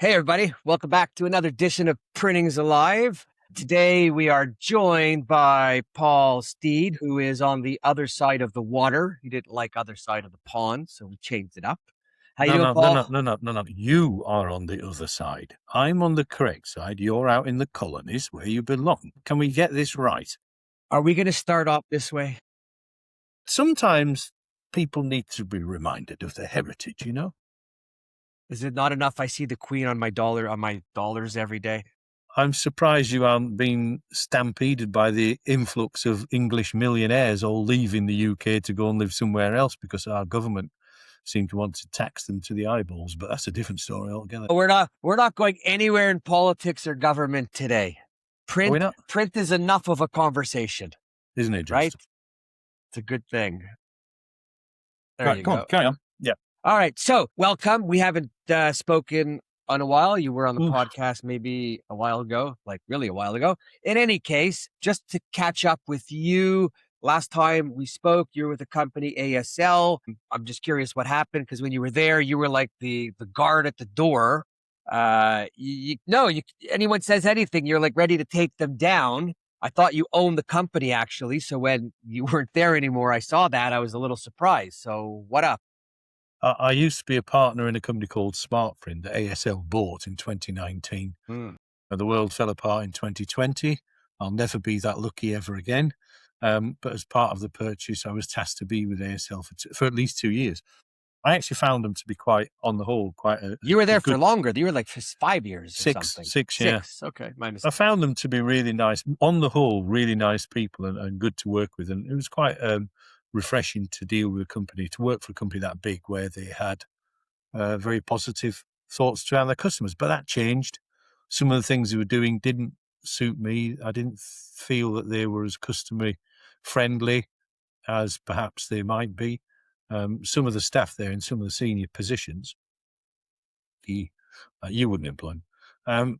Hey, everybody. Welcome back to another edition of Printing's Alive. Today, we are joined by Paul Stead, who is on the other side of the water. He didn't like other side of the pond, so we changed it up. How you doing, Paul? No. You are on the other side. I'm on the correct side. You're out in the colonies where you belong. Can we get this right? Are we going to start off this way? Sometimes people need to be reminded of their heritage, you know? Is it not enough I see the Queen on my dollars every day? I'm surprised you aren't being stampeded by the influx of English millionaires all leaving the UK to go and live somewhere else because our government seem to want to tax them to the eyeballs, but that's a different story altogether. We're not going anywhere in politics or government today. Print is enough of a conversation. Isn't it just? Right? It's a good thing. Right, come on, carry on. Yeah. All right. So welcome. We haven't spoken in a while. You were on the podcast maybe a while ago, like really a while ago. In any case, just to catch up with you, last time we spoke, you were with the company ASL. I'm just curious what happened, because when you were there, you were like the guard at the door. Anyone says anything, you're like ready to take them down. I thought you owned the company, actually. So when you weren't there anymore, I saw that. I was a little surprised. So what up? I used to be a partner in a company called SmartPrint that ASL bought in 2019. The world fell apart in 2020. I'll never be that lucky ever again. But as part of the purchase, I was tasked to be with ASL for at least 2 years. I actually found them to be on the whole, quite a... You were there for longer. You were like for 5 years or something. Six, yeah. Okay, minus. I found them to be really nice. On the whole, really nice people and good to work with. And it was quite refreshing to deal with a company, to work for a company that big where they had very positive thoughts around their customers. But that changed. Some of the things they were doing didn't suit me. I didn't feel that they were as customer friendly as perhaps they might be. Some of the staff there in some of the senior positions, you wouldn't employ them.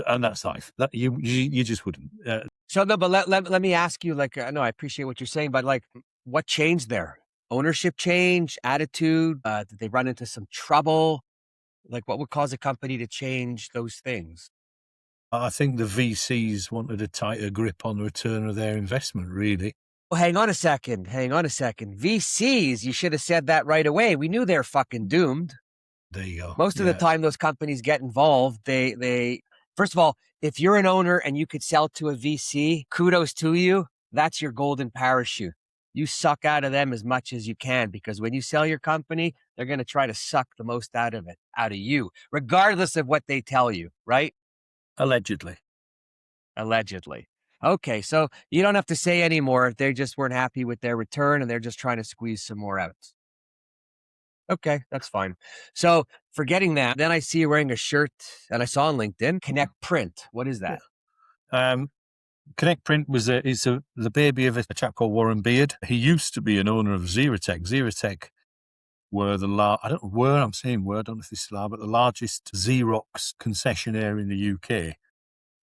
And that's life. That you just wouldn't. But let me ask you, like, I know I appreciate what you're saying, but like, what changed there? Ownership change, attitude? Did they run into some trouble? Like, what would cause a company to change those things? I think the VCs wanted a tighter grip on the return of their investment, really. Well, hang on a second. VCs, you should have said that right away. We knew they're fucking doomed. There you go. Most of the time those companies get involved, they first of all, if you're an owner and you could sell to a VC, kudos to you. That's your golden parachute. You suck out of them as much as you can, because when you sell your company, they're going to try to suck the most out of you, regardless of what they tell you, right? Allegedly. Okay, so you don't have to say anymore. They just weren't happy with their return and they're just trying to squeeze some more out. Okay, that's fine. So forgetting that, then I see you wearing a shirt, and I saw on LinkedIn, ConnectPrint. What is that? ConnectPrint is the baby of a chap called Warren Beard. He used to be an owner of Xerox. Xerox were I don't know if this is but the largest Xerox concessionaire in the UK.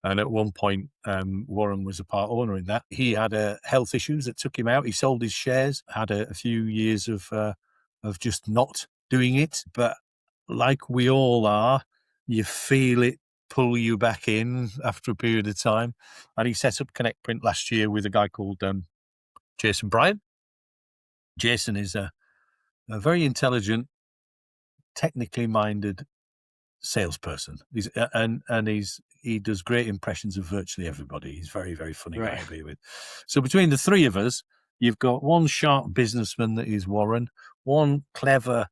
And at one point, Warren was a part owner in that. He had health issues that took him out. He sold his shares, had a few years of just not doing it. But like we all are, you feel it pull you back in after a period of time. And he set up ConnectPrint last year with a guy called Jason Bryan. Jason is a very intelligent, technically minded salesperson. He does great impressions of virtually everybody. He's very, very funny guy to be with. So between the three of us, you've got one sharp businessman that is Warren, one clever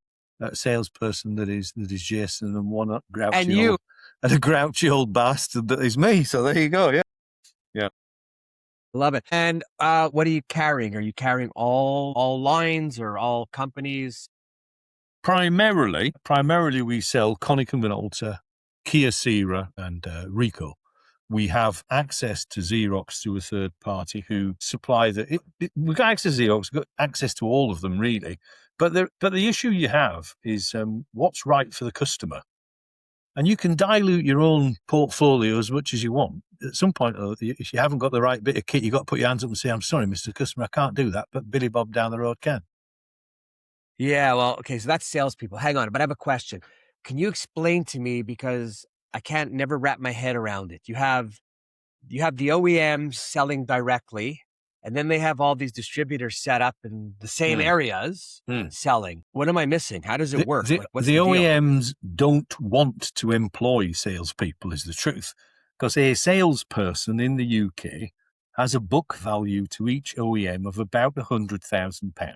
salesperson that is Jason, and one a grouchy old bastard that is me. So there you go. Yeah. Love it. And what are you carrying? Are you carrying all lines or all companies? Primarily, we sell Konica Minolta, Kia Ceera, and Ricoh. We have access to Xerox through a third party who supply we've got access to Xerox, we've got access to all of them, really. But the issue you have is what's right for the customer. And you can dilute your own portfolio as much as you want. At some point, if you haven't got the right bit of kit, you've got to put your hands up and say, I'm sorry, Mr. Customer, I can't do that. But Billy Bob down the road can. Yeah, well, okay, so that's salespeople. Hang on, but I have a question. Can you explain to me, because I can't never wrap my head around it. You have the OEMs selling directly, and then they have all these distributors set up in the same areas selling. What am I missing? How does it work? Like, what's the deal? OEMs don't want to employ salespeople, is the truth, because a salesperson in the UK has a book value to each OEM of about £100,000.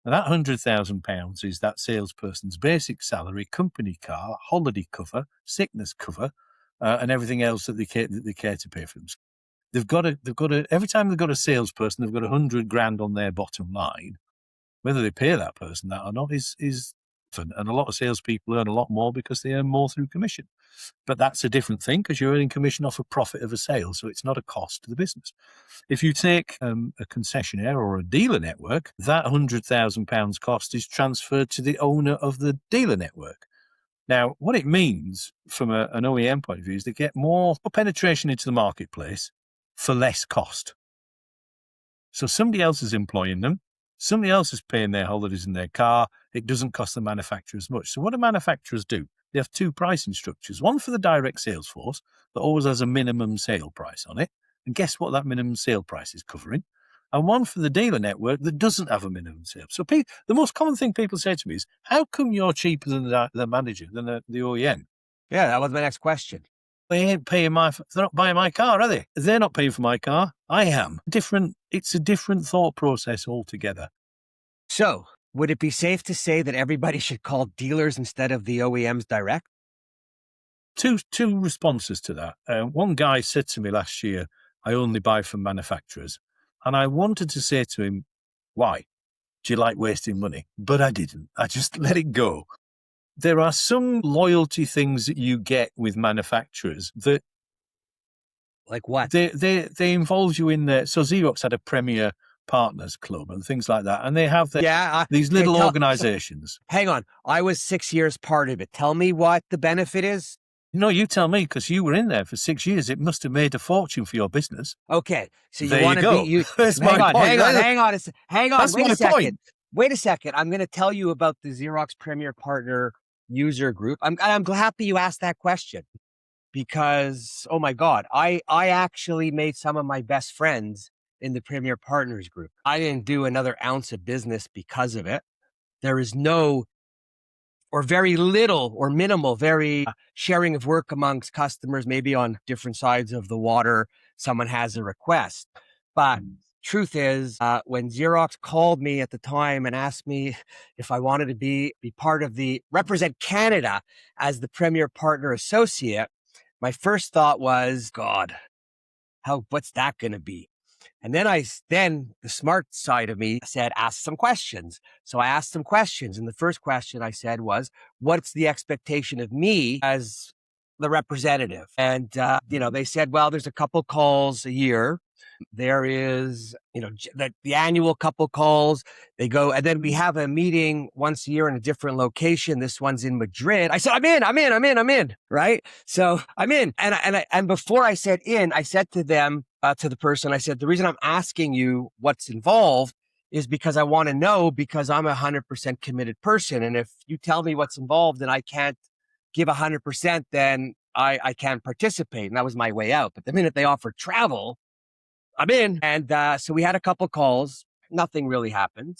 Now, that £100,000 is that salesperson's basic salary, company car, holiday cover, sickness cover, and everything else that they care to pay for them. They've got to, every time they've got a salesperson, they've got 100 grand on their bottom line. Whether they pay that person that or not is, and a lot of salespeople earn a lot more because they earn more through commission. But that's a different thing, because you're earning commission off a profit of a sale, so it's not a cost to the business. If you take a concessionaire or a dealer network, that £100,000 cost is transferred to the owner of the dealer network. Now, what it means from an OEM point of view is they get more penetration into the marketplace for less cost. So somebody else is employing them. Somebody else is paying their holidays in their car. It doesn't cost the manufacturer as much. So what do manufacturers do? They have two pricing structures. One for the direct sales force that always has a minimum sale price on it. And guess what that minimum sale price is covering? And one for the dealer network that doesn't have a minimum sale. So the most common thing people say to me is, how come you're cheaper than the manager, than the OEM? Yeah, that was my next question. They ain't paying they're not buying my car, are they? They're not paying for my car. I am. It's a different thought process altogether. So, would it be safe to say that everybody should call dealers instead of the OEMs direct? Two responses to that. One guy said to me last year, I only buy from manufacturers. And I wanted to say to him, why? Do you like wasting money? But I didn't. I just let it go. There are some loyalty things that you get with manufacturers that... Like what? They involve you in there. So Xerox had a Premier Partners club and things like that. And they have these little organizations. Hang on. I was 6 years part of it. Tell me what the benefit is. No, you tell me, because you were in there for 6 years. It must have made a fortune for your business. Okay. So you want to be... Hang on. That's Wait my a second. point. Wait a second. I'm going to tell you about the Xerox Premier Partner user group. I'm happy you asked that question, because, oh my God, I actually made some of my best friends in the Premier Partners group. I didn't do another ounce of business because of it. There is no, or very little or minimal, sharing of work amongst customers, maybe on different sides of the water, someone has a request. But truth is, when Xerox called me at the time and asked me if I wanted to be part of represent Canada as the Premier Partner Associate, my first thought was, God, what's that going to be? And then the smart side of me said, ask some questions. So I asked some questions. And the first question I said was, what's the expectation of me as the representative? And, they said, well, there's a couple calls a year. There is, the annual couple calls. They go, and then we have a meeting once a year in a different location. This one's in Madrid. I said, I'm in, right? So I'm in. And before I said in, I said to them, to the person, I said, the reason I'm asking you what's involved is because I want to know, because I'm 100% committed person. And if you tell me what's involved and I can't give 100%, then I can't participate. And that was my way out. But the minute they offered travel, I'm in. And so we had a couple calls. Nothing really happened.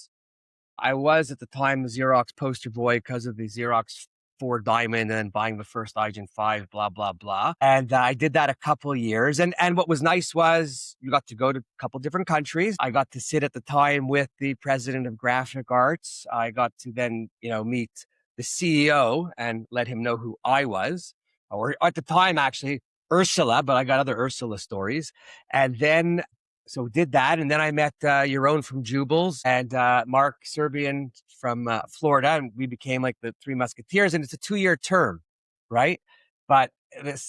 I was at the time the Xerox poster boy because of the Xerox 4 Diamond and buying the first iGen 5, blah, blah, blah. And I did that a couple of years. And what was nice was you got to go to a couple different countries. I got to sit at the time with the president of graphic arts. I got to then, meet the CEO and let him know who I was. Or at the time, actually, Ursula, but I got other Ursula stories. And then, so did that. And then I met Yaron from Jubal's and Mark Serbian from Florida. And we became like the Three Musketeers. And it's a 2-year term, right? But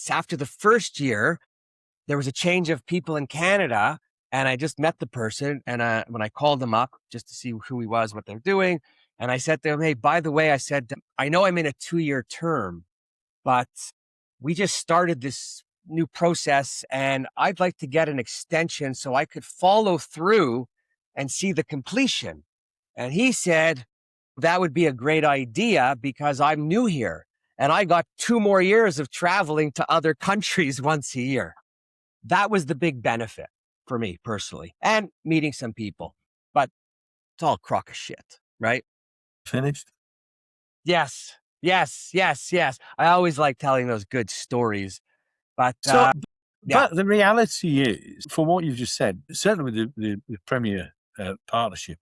after the first year, there was a change of people in Canada. And I just met the person. And when I called them up just to see who he was, what they're doing. And I said to him, hey, by the way, I said, I know I'm in a 2-year term, but we just started this new process and I'd like to get an extension so I could follow through and see the completion. And he said, that would be a great idea because I'm new here. And I got 2 more years of traveling to other countries once a year. That was the big benefit for me personally, and meeting some people. But it's all crock of shit, right? Finished? Yes, yes, yes, yes. I always like telling those good stories. But So, yeah. but the reality is, for what you've just said, certainly with the Premier Partnership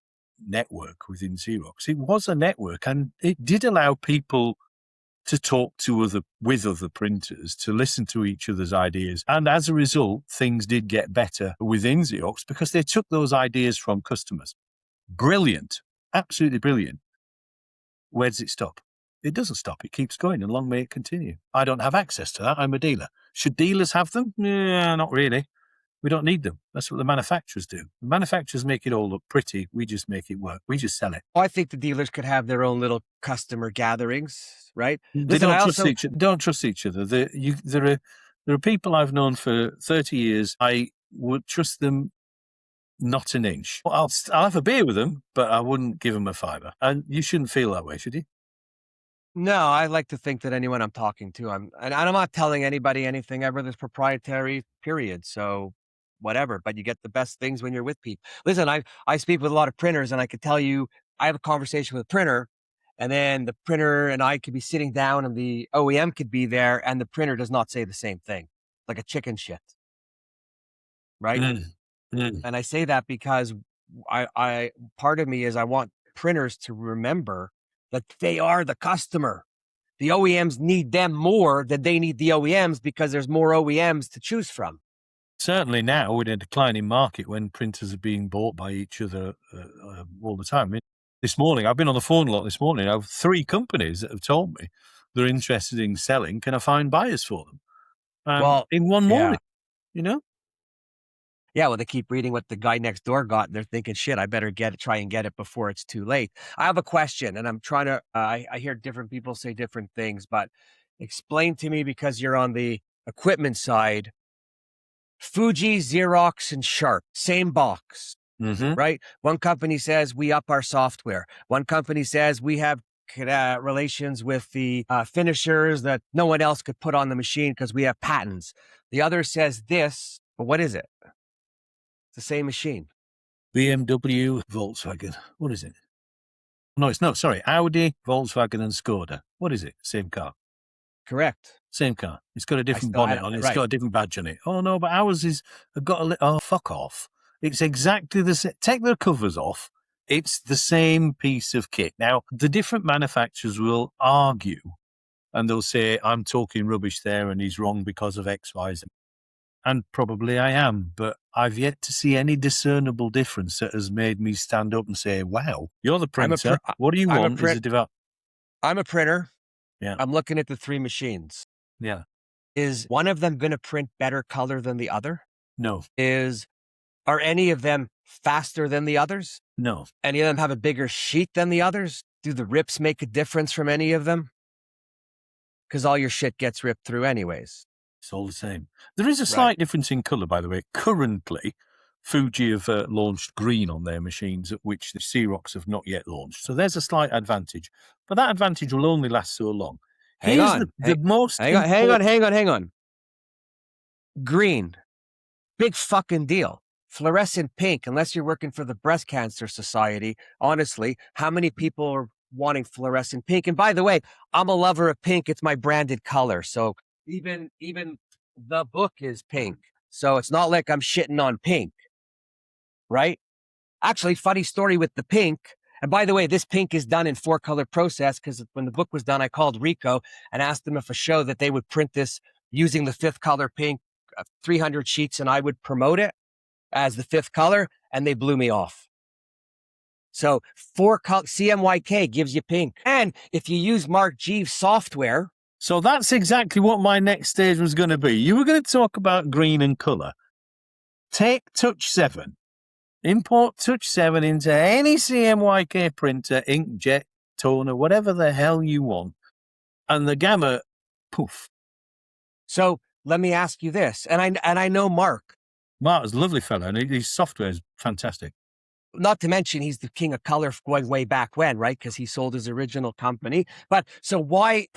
network within Xerox, it was a network and it did allow people to talk with other printers, to listen to each other's ideas. And as a result, things did get better within Xerox because they took those ideas from customers. Brilliant. Absolutely brilliant. Where does it stop? It doesn't stop. It keeps going, and long may it continue. I don't have access to that. I'm a dealer. Should dealers have them? Yeah, not really. We don't need them. That's what the manufacturers do. The manufacturers make it all look pretty. We just make it work. We just sell it. I think the dealers could have their own little customer gatherings, right? They don't trust each other. There are people I've known for 30 years. I would trust them not an inch. I'll have a beer with them, but I wouldn't give them a fiver. And you shouldn't feel that way, should you? No, I like to think that anyone I'm talking to, and I'm not telling anybody anything ever. That's proprietary, period. So whatever, but you get the best things when you're with people. Listen, I speak with a lot of printers, and I could tell you, I have a conversation with a printer, and then the printer and I could be sitting down, and the OEM could be there, and the printer does not say the same thing, like a chicken shit, right? And I say that because I part of me is I want printers to remember that they are the customer. The OEMs need them more than they need the OEMs because there's more OEMs to choose from. Certainly now, in a declining market, when printers are being bought by each other all the time. This morning, I've been on the phone a lot this morning. I have 3 companies that have told me they're interested in selling. Can I find buyers for them? Well, in one morning, you know? Yeah, well, they keep reading what the guy next door got, and they're thinking, shit, I better try and get it before it's too late. I have a question, and I'm trying to, I hear different people say different things, but explain to me, because you're on the equipment side, Fuji, Xerox, and Sharp, same box, right? One company says we up our software. One company says we have relations with the finishers that no one else could put on the machine because we have patents. The other says this, but what is it? It's the same machine. BMW, Volkswagen. What is it? No, it's not. Sorry. Audi, Volkswagen, and Skoda. What is it? Same car. Correct. Same car. It's got a different bonnet on it. It's got a different badge on it. Oh, no, but ours is got a oh, fuck off. It's exactly the same. Take the covers off. It's the same piece of kit. Now, the different manufacturers will argue and they'll say, I'm talking rubbish there and he's wrong because of X, Y, Z. And probably I am, but I've yet to see any discernible difference that has made me stand up and say, wow, you're the printer. What do you want as a developer? I'm a printer. Yeah. I'm looking at the 3 machines. Yeah. Is one of them going to print better color than the other? No. Are any of them faster than the others? No. Any of them have a bigger sheet than the others? Do the rips make a difference from any of them? Because all your shit gets ripped through anyways. It's all the same. There is a slight difference in colour, by the way. Currently, Fuji have launched green on their machines, at which the Xerox have not yet launched. So there's a slight advantage. But that advantage will only last so long. Hang on. Green. Big fucking deal. Fluorescent pink, unless you're working for the Breast Cancer Society. Honestly, how many people are wanting fluorescent pink? And by the way, I'm a lover of pink. It's my branded color. So even the book is pink. So it's not like I'm shitting on pink, right? Actually, funny story with the pink. And by the way, this pink is done in 4-color process, because when the book was done, I called Rico and asked them if a show that they would print this using the 5th color pink, 300 sheets, and I would promote it as the 5th color, and they blew me off. So 4-color CMYK gives you pink. And if you use Mark Jeeves software. So that's exactly what my next stage was going to be. You were going to talk about green and colour. Take Touch 7. Import Touch 7 into any CMYK printer, inkjet, toner, whatever the hell you want. And the gamma, poof. So let me ask you this. And I know Mark. Mark's a lovely fellow, and his software is fantastic. Not to mention he's the king of color going way back when, right? Because he sold his original company. But so why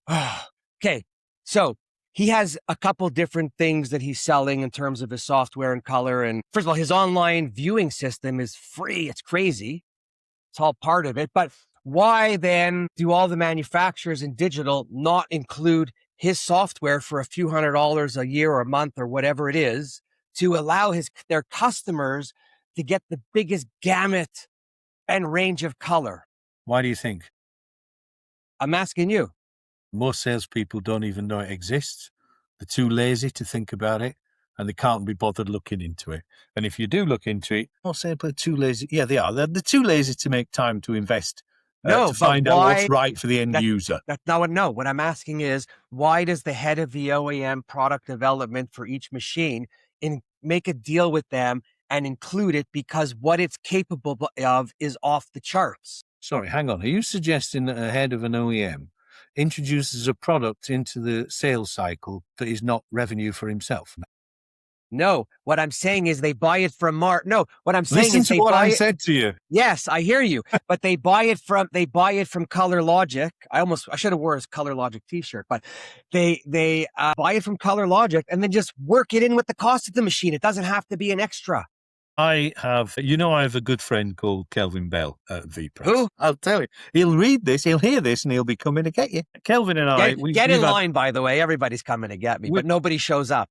Okay, so he has a couple different things that he's selling in terms of his software and color. And first of all, his online viewing system is free. It's crazy. It's all part of it. But why then do all the manufacturers in digital not include his software for a few $100s a year or a month or whatever it is to allow their customers to get the biggest gamut and range of color? Why do you think? I'm asking you. Most salespeople don't even know it exists. They're too lazy to think about it, and they can't be bothered looking into it. And if you do look into it, most salespeople are too lazy. Yeah, they are. They're too lazy to make time to invest No, to but find out what's right for the end that- user. That's not what. No, what I'm asking is, why does the head of the OEM product development for each machine make a deal with them and include it, because what it's capable of is off the charts? Sorry, hang on. Are you suggesting that a head of an OEM introduces a product into the sales cycle that is not revenue for himself? No, what I'm saying is they buy it from No, what I'm saying Listen is to they what buy I it. said to you. Yes, I hear you, but they buy it from Color Logic. I should have wore his Color Logic t-shirt, but they buy it from Color Logic and then just work it in with the cost of the machine. It doesn't have to be an extra. I have a good friend called Kelvin Bell at VPress. Who? I'll tell you. He'll read this, he'll hear this, and he'll be coming to get you. Kelvin and I... Get in line, by the way. Everybody's coming to get me, but nobody shows up.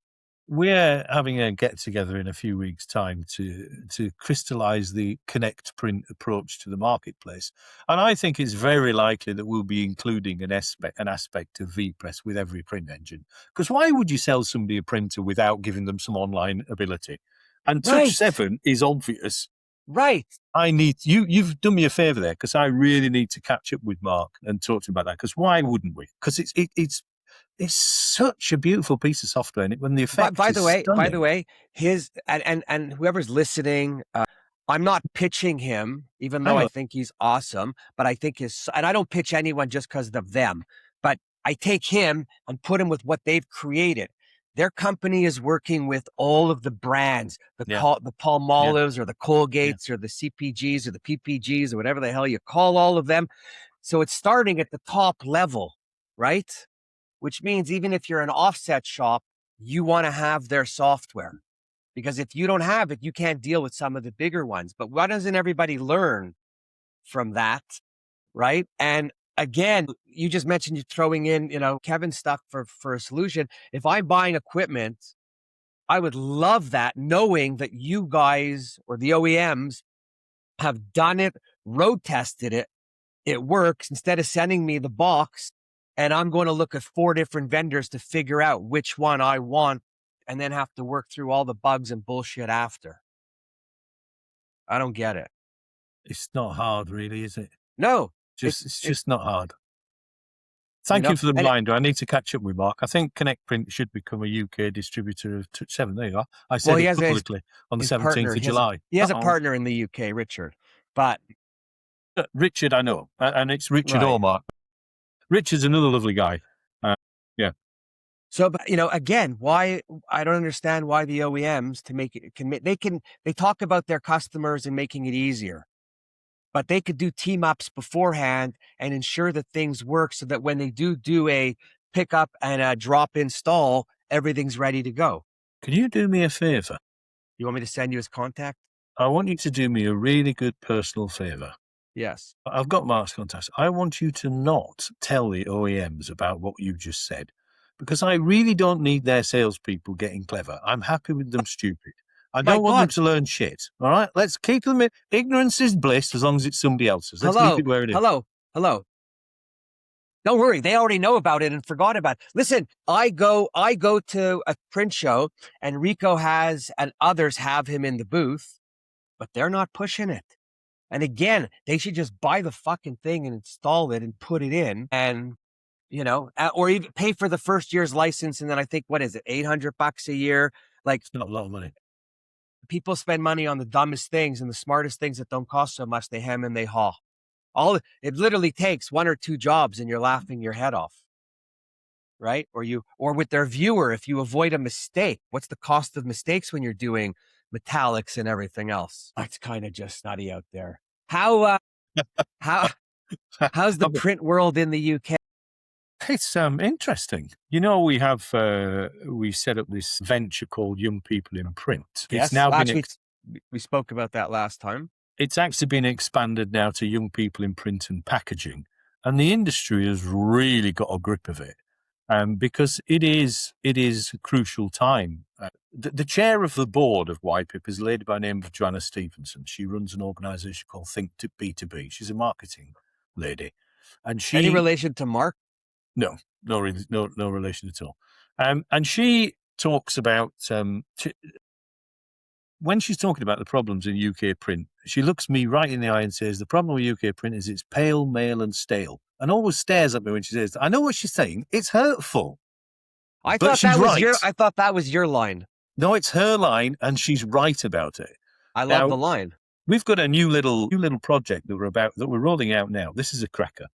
We're having a get-together in a few weeks' time to crystallize the ConnectPrint approach to the marketplace. And I think it's very likely that we'll be including an aspect of VPress with every print engine. Because why would you sell somebody a printer without giving them some online ability? And Touch 7 is obvious. Right. You've done me a favor there, because I really need to catch up with Mark and talk to him about that. Because why wouldn't we? Because it's such a beautiful piece of software, and when the effect By the way, his and whoever's listening, I'm not pitching him, even though I think he's awesome. But I think and I don't pitch anyone just because of them. But I take him and put him with what they've created. Their company is working with all of the brands, the Palmolives or the Colgates or the CPGs or the PPGs or whatever the hell you call all of them. So it's starting at the top level, right? Which means even if you're an offset shop, you want to have their software, because if you don't have it, you can't deal with some of the bigger ones. But why doesn't everybody learn from that, right? And again, you just mentioned you throwing in, Kevin's stuff for a solution. If I'm buying equipment, I would love that, knowing that you guys or the OEMs have done it, road tested it, it works, instead of sending me the box and I'm going to look at 4 different vendors to figure out which one I want and then have to work through all the bugs and bullshit after. I don't get it. It's not hard, really, is it? No. It's just not hard. Thank you for the reminder. I need to catch up with Mark. I think ConnectPrint should become a UK distributor of Touch 7. There you are. I said it publicly on the 17th of July. He has a partner in the UK, Richard. But Richard, I know. And it's Richard or Mark. Richard's another lovely guy. Yeah. So, but, again, why I don't understand why the OEMs they talk about their customers and making it easier, but they could do team ups beforehand and ensure that things work so that when they do a pickup and a drop install, everything's ready to go. Can you do me a favor? You want me to send you his contact? I want you to do me a really good personal favor. Yes. I've got Mark's contact. I want you to not tell the OEMs about what you just said, because I really don't need their salespeople getting clever. I'm happy with them stupid. I don't want them to learn shit. All right? Let's keep them in. Ignorance is bliss as long as it's somebody else's. Let's leave it where it is. Hello. Don't worry. They already know about it and forgot about it. Listen, I go to a print show and Rico and others have him in the booth, but they're not pushing it. And again, they should just buy the fucking thing and install it and put it in and, or even pay for the first year's license. And then I think, what is it, $800 a year? Like, it's not a lot of money. People spend money on the dumbest things and the smartest things that don't cost so much. They hem and they haw. It literally takes 1 or 2 jobs and you're laughing your head off. Right? Or with their viewer, if you avoid a mistake, what's the cost of mistakes when you're doing metallics and everything else? It's kind of just nutty out there. How's the print world in the UK? It's interesting. We set up this venture called Young People in Print. Yes, It's now actually, we spoke about that last time. It's actually been expanded now to Young People in Print and Packaging, and the industry has really got a grip of it, because it is a crucial time. The chair of the board of YPIP is a lady by the name of Joanna Stevenson. She runs an organisation called Think to B2B. She's a marketing lady, and Any relation to Mark? No relation at all. And she talks about when she's talking about the problems in UK print, she looks me right in the eye and says, the problem with UK print is it's pale, male and stale. And always stares at me when she says that. I know what she's saying. It's hurtful. I thought that was your line. No, it's her line, and she's right about it. I love the line. We've got a new little project that we're rolling out now. This is a cracker.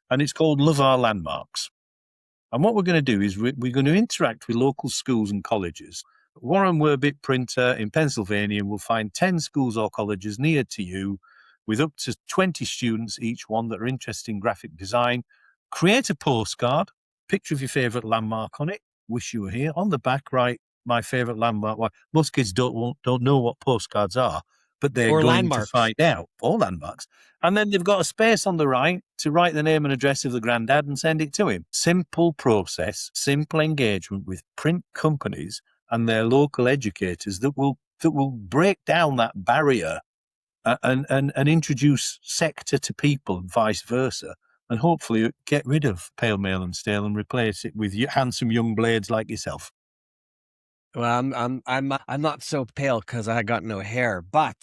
And it's called Love Our Landmarks. And what we're going to do is we're going to interact with local schools and colleges. Warren Werbitt printer in Pennsylvania will find 10 schools or colleges near to you with up to 20 students, each one that are interested in graphic design. Create a postcard, picture of your favourite landmark on it. Wish you were here. On the back, write my favourite landmark. Well, most kids don't know what postcards are, but they're going to find out. Or landmarks. And then they've got a space on the right to write the name and address of the granddad and send it to him. Simple process, simple engagement with print companies and their local educators that will break down that barrier and introduce sector to people and vice versa, and hopefully get rid of pale, male and stale and replace it with handsome young blades like yourself. Well, I'm not so pale because I got no hair, but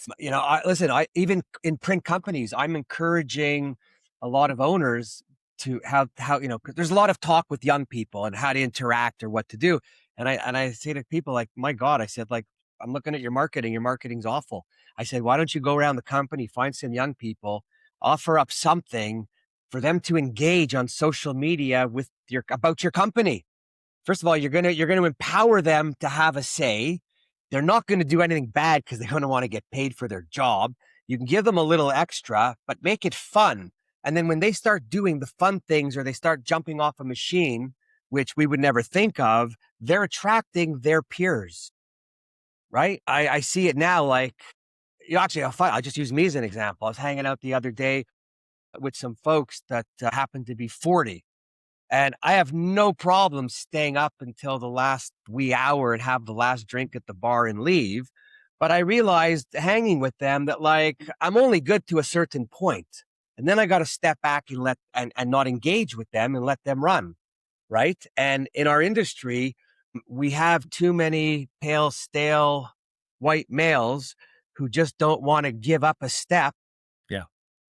even in print companies, I'm encouraging a lot of owners to how cause there's a lot of talk with young people and how to interact or what to do. And I say to people like, my God, I said, like, I'm looking at your marketing's awful. I said, why don't you go around the company, find some young people, offer up something for them to engage on social media about your company. First of all, you're going to empower them to have a say. They're not going to do anything bad because they're going to want to get paid for their job. You can give them a little extra, but make it fun. And then when they start doing the fun things or they start jumping off a machine, which we would never think of, they're attracting their peers, right? I see it now. Like, I'll just use me as an example. I was hanging out the other day with some folks that happened to be 40. And I have no problem staying up until the last wee hour and have the last drink at the bar and leave. But I realized hanging with them that, like, I'm only good to a certain point. And then I got to step back and not engage with them and let them run. Right. And in our industry, we have too many pale, stale white males who just don't want to give up a step. Yeah.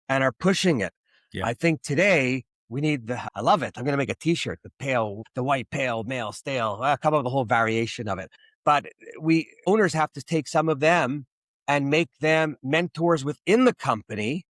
And are pushing it. Yeah. I think today we need I love it. I'm going to make a t-shirt, the white, pale, male, stale. I'll come up with a whole variation of it. But owners have to take some of them and make them mentors within the company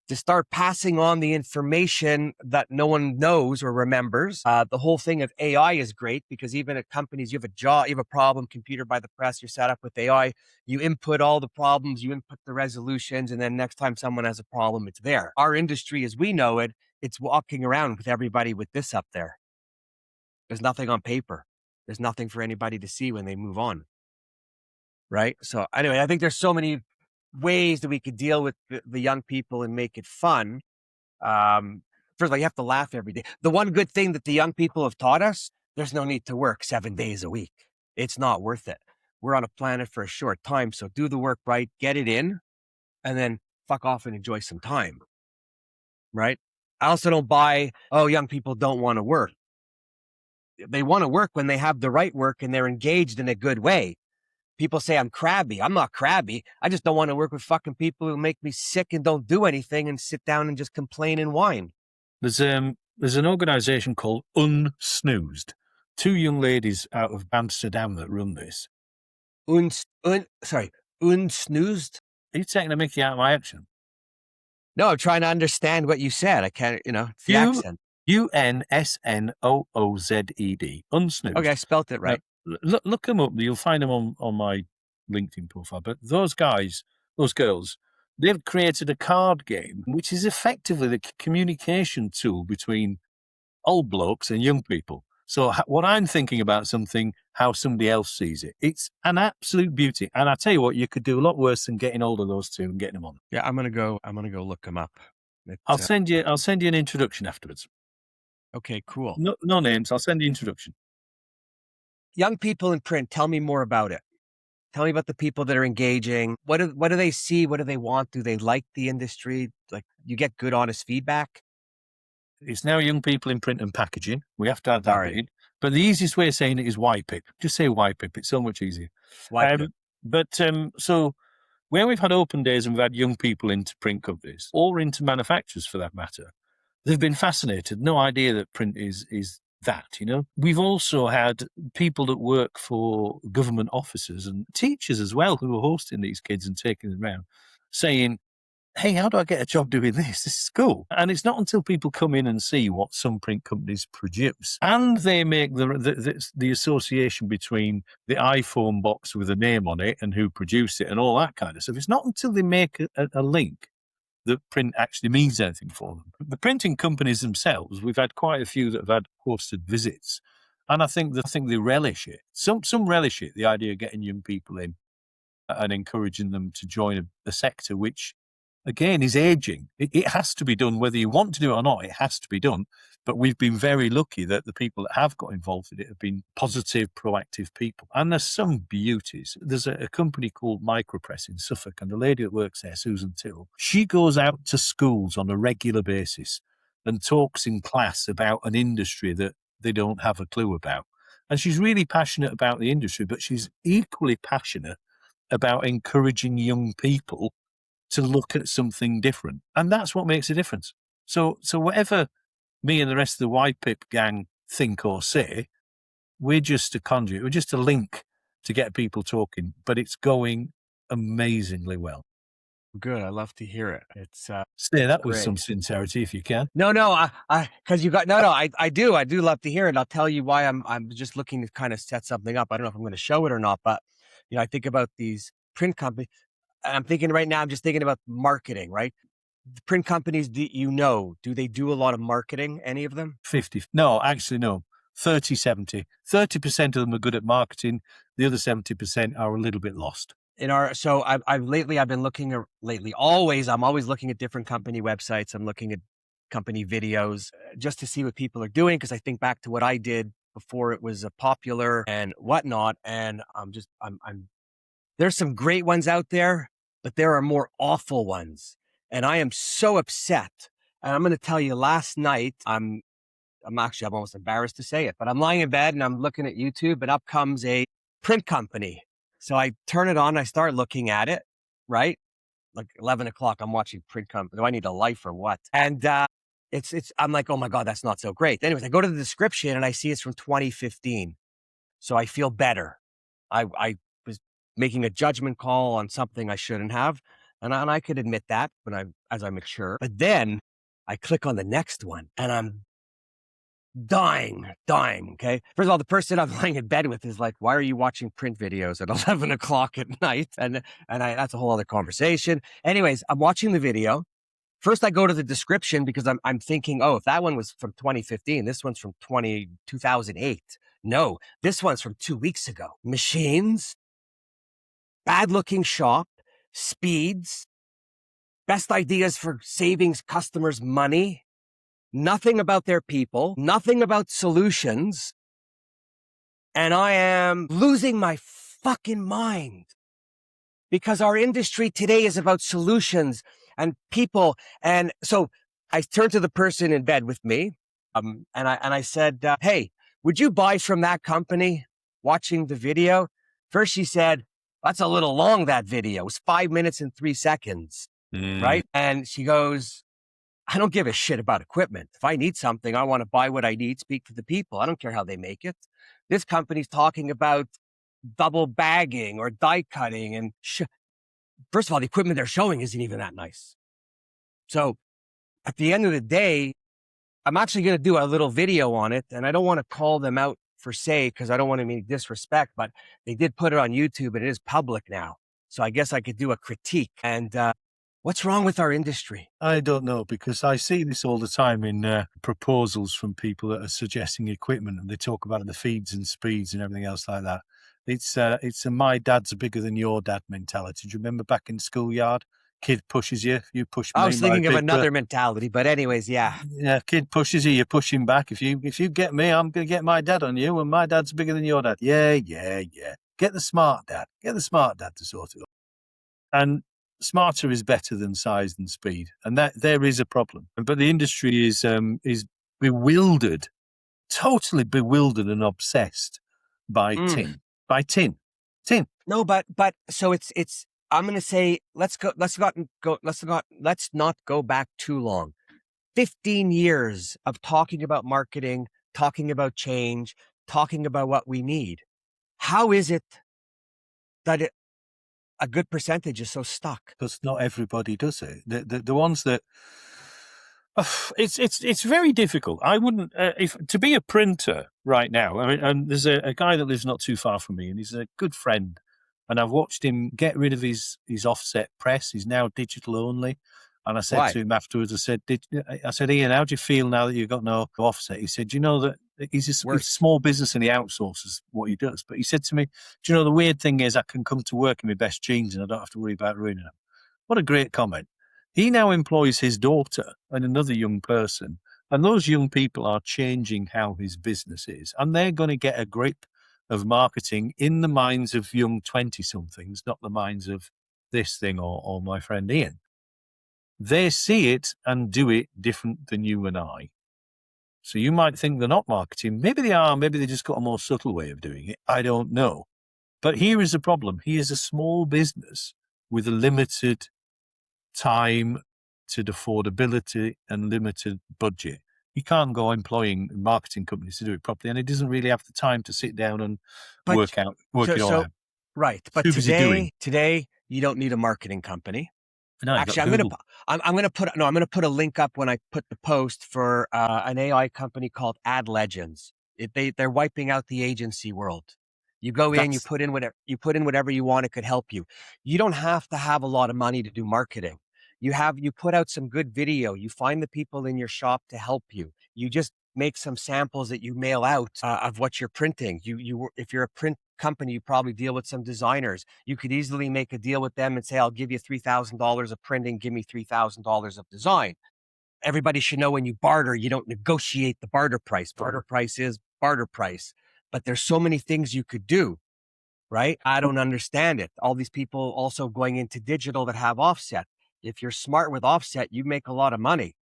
to start passing on the information that no one knows or remembers. The whole thing of AI is great because even at companies, you have a job, you have a problem, computer by the press, you're set up with AI, you input all the problems, you input the resolutions, and then next time someone has a problem, it's there. Our industry as we know it, it's walking around with everybody with this up there. There's nothing on paper. There's nothing for anybody to see when they move on. Right? So anyway, I think there's so many ways that we could deal with the young people and make it fun. First of all, you have to laugh every day. The one good thing that the young people have taught us, there's no need to work 7 days a week. It's not worth it. We're on a planet for a short time. So do the work right, get it in, and then fuck off and enjoy some time. Right? I also don't buy, young people don't want to work. They want to work when they have the right work and they're engaged in a good way. People say I'm crabby. I'm not crabby. I just don't want to work with fucking people who make me sick and don't do anything and sit down and just complain and whine. There's an organisation called Unsnoozed. 2 young ladies out of Amsterdam that run this. Unsnoozed? Are you taking a mickey out of my accent? No, I'm trying to understand what you said. I can't, it's the accent. Unsnoozed. Unsnoozed. Okay, I spelt it right. Look them up. You'll find them on my LinkedIn profile. But those girls, they've created a card game, which is effectively the communication tool between old blokes and young people. So what I'm thinking about something, how somebody else sees it, it's an absolute beauty. And I tell you what, you could do a lot worse than getting hold of those two and getting them on. Yeah, I'm gonna go look them up. I'll send you an introduction afterwards. Okay, cool. No names. I'll send you introduction. Young people in print, tell me more about it. Tell me about the people that are engaging. What do they see? What do they want? Do they like the industry? Like, you get good, honest feedback? It's now young people in print and packaging. We have to add that Sorry. bit in. But the easiest way of saying it is YPIP. Just say YPIP. It's so much easier. Why? So where we've had open days and we've had young people into print companies or into manufacturers for that matter, they've been fascinated. No idea that print is that, you know. We've also had people that work for government officers and teachers as well who are hosting these kids and taking them around saying, hey, how do I get a job doing this? This is cool. And it's not until people come in and see what some print companies produce and they make the association between the iPhone box with a name on it and who produced it and all that kind of stuff. It's not until they make a link that print actually means anything for them. The printing companies themselves, we've had quite a few that have had hosted visits. And I think they relish it. Some relish it, the idea of getting young people in and encouraging them to join a sector which, again, is aging. It has to be done, whether you want to do it or not, it has to be done. But we've been very lucky that the people that have got involved in it have been positive, proactive people. And there's some beauties. There's a company called Micropress in Suffolk, and the lady that works there, Susan Tyrrell, she goes out to schools on a regular basis and talks in class about an industry that they don't have a clue about. And she's really passionate about the industry, but she's equally passionate about encouraging young people to look at something different. And that's what makes a difference. So whatever me and the rest of the YPIP gang think or say, we're just a conduit. We're just a link to get people talking, but it's going amazingly well. Good. I love to hear it. It's say that with great. some sincerity if you can. No, because you got I do love to hear it. I'll tell you why. I'm just looking to kind of set something up. I don't know if I'm going to show it or not, but I think about these print companies. And I'm thinking right now, I'm just thinking about marketing, right? The print companies, do they do a lot of marketing, any of them? 50. No, actually, no. 30, 70. 30% of them are good at marketing. The other 70% are a little bit lost. So I've been looking I'm always looking at different company websites. I'm looking at company videos just to see what people are doing. Cause I think back to what I did before it was popular and whatnot. And there's some great ones out there, but there are more awful ones. And I am so upset. And I'm going to tell you, last night, I'm almost embarrassed to say it, but I'm lying in bed and I'm looking at YouTube and up comes a print company. So I turn it on, I start looking at it, right? Like 11 o'clock, I'm watching print company. Do I need a life or what? And I'm like, oh my God, that's not so great. Anyways, I go to the description and I see it's from 2015. So I feel better. I was making a judgment call on something I shouldn't have. And I could admit that as I mature. But then I click on the next one and I'm dying. Okay. First of all, the person I'm lying in bed with is like, why are you watching print videos at 11 o'clock at night? And that's a whole other conversation. Anyways, I'm watching the video. First, I go to the description because I'm thinking, oh, if that one was from 2015, this one's from 2008. No, this one's from 2 weeks ago. Machines, bad looking shop, speeds, best ideas for saving customers money, nothing about their people, nothing about solutions. And I am losing my fucking mind because our industry today is about solutions and people. And so I turned to the person in bed with me, and I said, hey, would you buy from that company? Watching the video. First she said, that's a little long, that video. It was 5 minutes and 3 seconds, right? And she goes, I don't give a shit about equipment. If I need something, I want to buy what I need, speak to the people. I don't care how they make it. This company's talking about double bagging or die cutting. And first of all, the equipment they're showing isn't even that nice. So at the end of the day, I'm actually going to do a little video on it. And I don't want to call them out for say, because I don't want to mean disrespect, but they did put it on YouTube and it is public now. So I guess I could do a critique. And What's wrong with our industry? I don't know, because I see this all the time in proposals from people that are suggesting equipment, and they talk about the feeds and speeds and everything else like that. It's a my dad's bigger than your dad mentality. Do you remember back in schoolyard? Kid pushes you, you push I me, was my thinking of big brother. another mentality, but anyways, yeah. Yeah, kid pushes you, you push him back. If you get me, I'm going to get my dad on you, and my dad's bigger than your dad. Yeah. Get the smart dad. Get the smart dad to sort it out. And smarter is better than size and speed, and that there is a problem. But the industry is bewildered, totally bewildered and obsessed by tin, tin. No, but so it's. I'm going to say let's not go back too long. 15 years of talking about marketing, talking about change, talking about what we need. How is it that a good percentage is so stuck? Because not everybody does it. The ones that it's very difficult. I wouldn't if to be a printer right now. I mean, and there's a guy that lives not too far from me, and he's a good friend. And I've watched him get rid of his offset press. He's now digital only. And I said Why? to him afterwards, I said, Ian, how do you feel now that you've got no offset? He said, you know that he's a small business and he outsources what he does. But he said to me, do you know, the weird thing is I can come to work in my best jeans and I don't have to worry about ruining them. What a great comment. He now employs his daughter and another young person, and those young people are changing how his business is, and they're going to get a grip of marketing in the minds of young 20-somethings, not the minds of this thing or my friend Ian. They see it and do it different than you and I. So you might think they're not marketing. Maybe they are. Maybe they just got a more subtle way of doing it. I don't know. But here is the problem. He is a small business with a limited time to affordability and limited budget. He can't go employing marketing companies to do it properly, and he doesn't really have the time to sit down and work it all out. Right, but today you don't need a marketing company. No, actually, I'm going to put a link up when I put the post for an AI company called Ad Legends. They're wiping out the agency world. You go in, you put in whatever you want. It could help you. You don't have to have a lot of money to do marketing. You put out some good video. You find the people in your shop to help you. You just make some samples that you mail out of what you're printing. If you're a print company, you probably deal with some designers. You could easily make a deal with them and say, I'll give you $3,000 of printing, give me $3,000 of design. Everybody should know when you barter, you don't negotiate the barter price. Barter price is barter price. But there's so many things you could do, right? I don't understand it. All these people also going into digital that have offset. If you're smart with offset, you make a lot of money.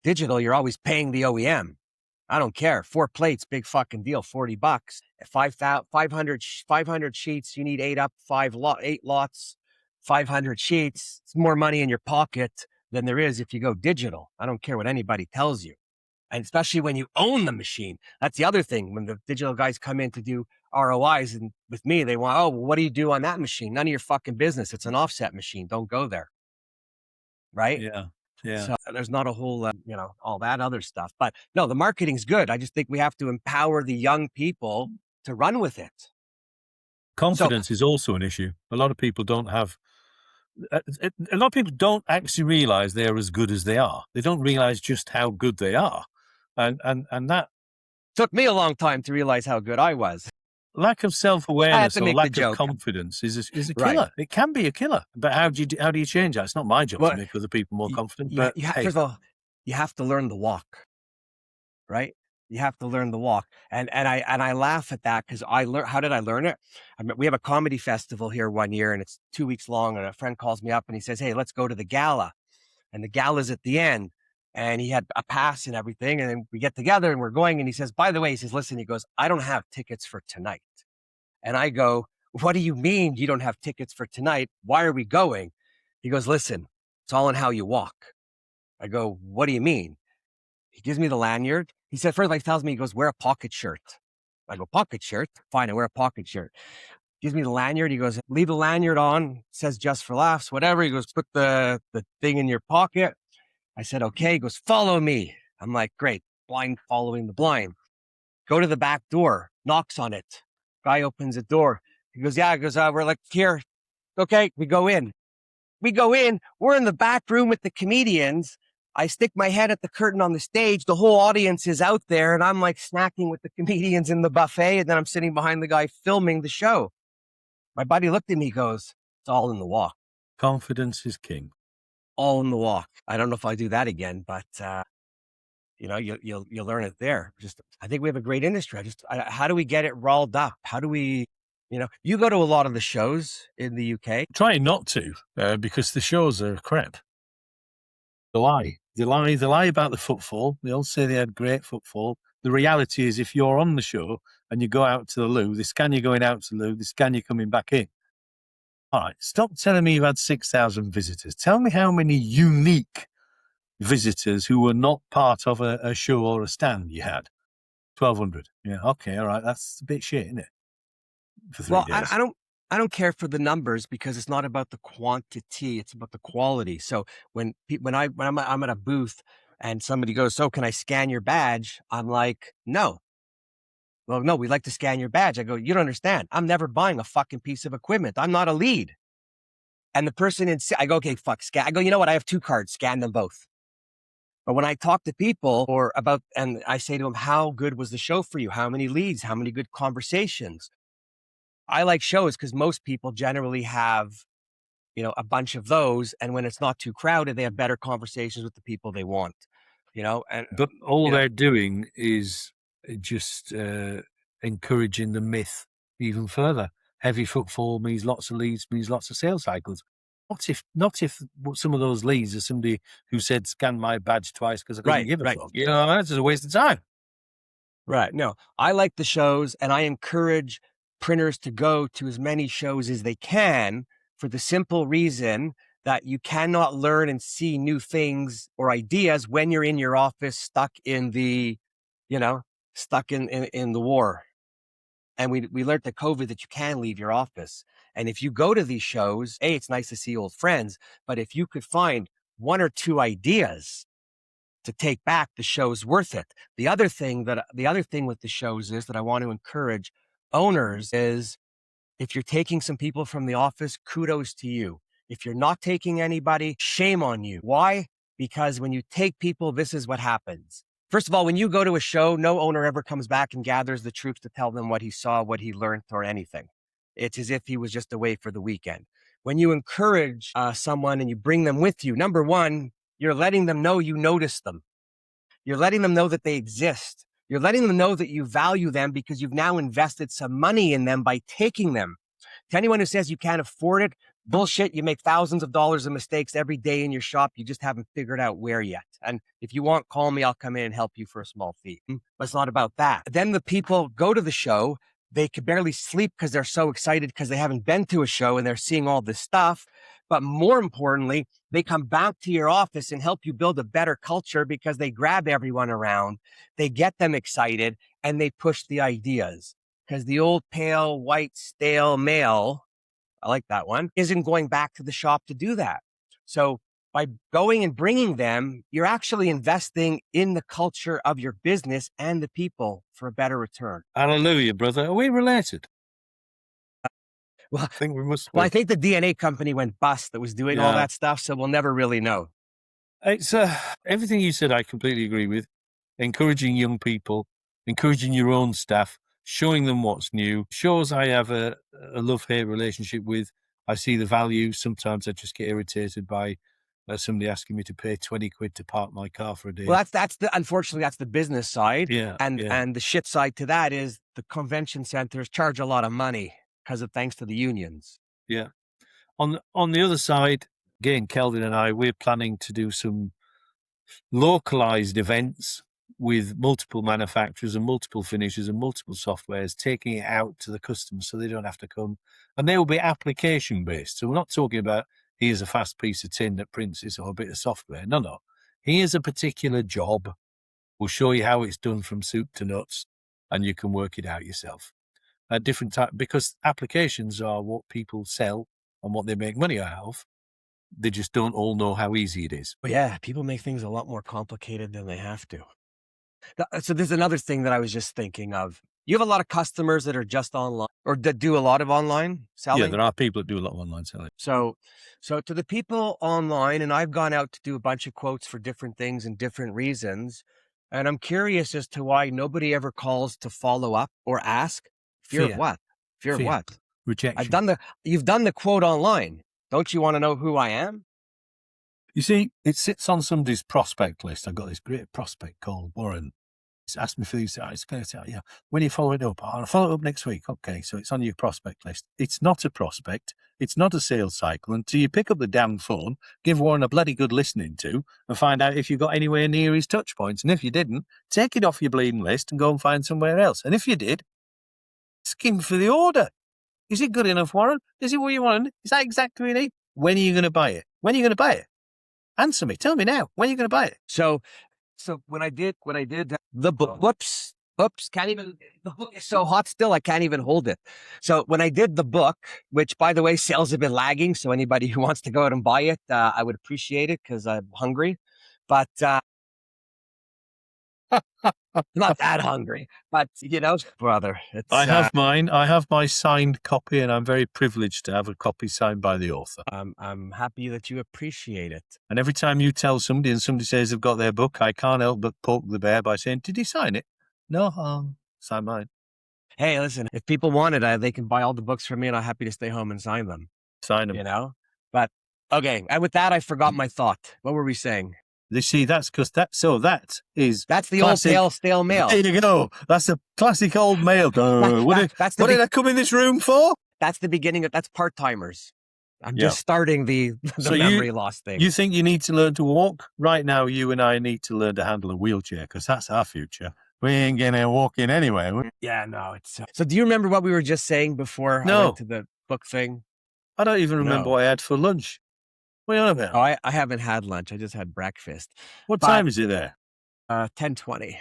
Digital, you're always paying the OEM. I don't care. 4 plates, big fucking deal, $40. 500 sheets, you need 8 lots, 500 sheets. It's more money in your pocket than there is if you go digital. I don't care what anybody tells you. And especially when you own the machine. That's the other thing. When the digital guys come in to do ROIs and with me, they want, oh, well, what do you do on that machine? None of your fucking business. It's an offset machine. Don't go there. Right? Yeah. So there's not a whole, all that other stuff. But no, the marketing's good. I just think we have to empower the young people to run with it. Confidence is also an issue. A lot of people don't actually realize they're as good as they are. They don't realize just how good they are. And that took me a long time to realize how good I was. Lack of self-awareness or lack of confidence is a killer. Right. It can be a killer. But how do you change that? It's not my job to make other people more confident. But first of all, you have to learn the walk, right? You have to learn the walk. And I laugh at that because how did I learn it? We have a comedy festival here one year and it's 2 weeks long. And a friend calls me up and he says, hey, let's go to the gala. And the gala's at the end. And he had a pass and everything. And then we get together and we're going. And he says, by the way, listen, he goes, I don't have tickets for tonight. And I go, what do you mean you don't have tickets for tonight? Why are we going? He goes, listen, it's all in how you walk. I go, what do you mean? He gives me the lanyard. He said, first, he tells me, he goes, wear a pocket shirt. I go, pocket shirt? Fine, I wear a pocket shirt. Gives me the lanyard. He goes, leave the lanyard on. Says just for laughs, whatever. He goes, put the thing in your pocket. I said, okay. He goes, follow me. I'm like, great. Blind following the blind. Go to the back door. Knocks on it. Guy opens the door. He goes, yeah. He goes, we're like, here. Okay, we go in. We go in, we're in the back room with the comedians. I stick my head at the curtain on the stage. The whole audience is out there, and I'm like snacking with the comedians in the buffet. And then I'm sitting behind the guy filming the show. My buddy looked at me, goes, "It's all in the walk." Confidence is king. All in the walk. I don't know if I do that again, but you'll learn it there. I think we have a great industry. How do we get it rolled up? How do we, you go to a lot of the shows in the UK. Trying not to, because the shows are crap. They lie about the footfall. They all say they had great footfall. The reality is, if you're on the show and you go out to the loo, they scan you going out to the loo, they scan you coming back in. All right, stop telling me you've had 6,000 visitors. Tell me how many unique visitors who were not part of a show or a stand you had. 1,200. Yeah, okay, all right. That's a bit shit, isn't it? For 3 days. I don't care for the numbers, because it's not about the quantity; it's about the quality. So when I'm at a booth and somebody goes, "So can I scan your badge?" I'm like, "No." "Well, no, we'd like to scan your badge." I go, "You don't understand. I'm never buying a fucking piece of equipment. I'm not a lead." And the person I go, "Okay, fuck, scan." I go, "You know what? I have 2 cards. Scan them both." But when I talk to people and I say to them, "How good was the show for you? How many leads? How many good conversations?" I like shows because most people generally have, a bunch of those. And when it's not too crowded, they have better conversations with the people they want, But all they're doing is just encouraging the myth even further. Heavy footfall means lots of leads, means lots of sales cycles. Not if some of those leads are somebody who said, "Scan my badge twice because I couldn't give a fuck." That's just a waste of time. Right. No, I like the shows, and I encourage printers to go to as many shows as they can, for the simple reason that you cannot learn and see new things or ideas when you're in your office, stuck in the, stuck in the war. And we learned at COVID that you can leave your office. And if you go to these shows, it's nice to see old friends, but if you could find 1 or 2 ideas to take back, the show's worth it. The other thing with the shows is that I want to encourage owners is, if you're taking some people from the office, kudos to you. If you're not taking anybody, shame on you. Why? Because when you take people, this is what happens. First of all, when you go to a show, no owner ever comes back and gathers the troops to tell them what he saw, what he learned, or anything. It's as if he was just away for the weekend. When you encourage someone and you bring them with you, number one, you're letting them know you notice them. You're letting them know that they exist. You're letting them know that you value them, because you've now invested some money in them by taking them. To anyone who says you can't afford it, bullshit. You make thousands of dollars of mistakes every day in your shop. You just haven't figured out where yet. And if you want, call me. I'll come in and help you for a small fee. But it's not about that. Then the people go to the show. They could barely sleep because they're so excited, because they haven't been to a show and they're seeing all this stuff. But more importantly, they come back to your office and help you build a better culture, because they grab everyone around, they get them excited, and they push the ideas. Because the old pale, white, stale male, I like that one, isn't going back to the shop to do that. So by going and bringing them, you're actually investing in the culture of your business and the people for a better return. Hallelujah, brother. Are we related? Well, I think we must be. Well, I think the DNA company went bust that was doing all that stuff, so we'll never really know. It's everything you said, I completely agree with. Encouraging young people, encouraging your own staff, showing them what's new. Shows I have a love-hate relationship with. I see the value. Sometimes I just get irritated by somebody asking me to pay 20 quid to park my car for a day. Well, unfortunately, that's the business side. Yeah. And the shit side to that is the convention centers charge a lot of money thanks to the unions. Yeah. On the other side, again, Kelvin and I, we're planning to do some localized events with multiple manufacturers and multiple finishers and multiple softwares, taking it out to the customers so they don't have to come. And they will be application based. So we're not talking about, here's a fast piece of tin that prints this or a bit of software. No. Here's a particular job. We'll show you how it's done from soup to nuts, and you can work it out yourself. At different times, because applications are what people sell and what they make money out of. They just don't all know how easy it is. Well, yeah, people make things a lot more complicated than they have to. So there's another thing that I was just thinking of. You have a lot of customers that are just online or that do a lot of online selling? Yeah, there are people that do a lot of online selling. So to the people online, and I've gone out to do a bunch of quotes for different things and different reasons, and I'm curious as to why nobody ever calls to follow up or ask. Fear of Fear. what? Fear of what? Rejection. You've done the quote online. Don't you want to know who I am? You see, it sits on somebody's prospect list. I've got this great prospect called Warren. He's asked me for these. Yeah. When are you following it up? I'll follow it up next week. Okay, so it's on your prospect list. It's not a prospect. It's not a sales cycle until you pick up the damn phone, give Warren a bloody good listening to, and find out if you got anywhere near his touch points. And if you didn't, take it off your bleeding list and go and find somewhere else. And if you did, skim for the order. Is it good enough, Warren? Is it what you want? Is that exactly what you need? When are you going to buy it? When are you going to buy it? Answer me. Tell me now. When are you going to buy it? So when I did the book, whoops, can't even, the book is so hot still, I can't even hold it. So when I did the book, which by the way, sales have been lagging. So anybody who wants to go out and buy it, I would appreciate it because I'm hungry, but not that hungry, but brother, I have mine. I have my signed copy, and I'm very privileged to have a copy signed by the author. I'm happy that you appreciate it. And every time you tell somebody and somebody says they've got their book, I can't help but poke the bear by saying, "Did he sign it?" No, sign mine. Hey, listen, if people want it, they can buy all the books from me, and I'm happy to stay home and sign them. Sign them. But okay. And with that, I forgot my thought. What were we saying? You see, that's because that's the classic, old stale mail. There you go. That's a classic old mail. What did I come in this room for? That's the beginning that's part-timers. I'm just starting the memory loss thing. You think you need to learn to walk? Right now, you and I need to learn to handle a wheelchair because that's our future. We ain't gonna walk in anyway. Yeah, no, it's so do you remember what we were just saying before I went to the book thing? I don't even remember what I had for lunch. What are you on about? Oh, I haven't had lunch. I just had breakfast. What time is it there? 10:20.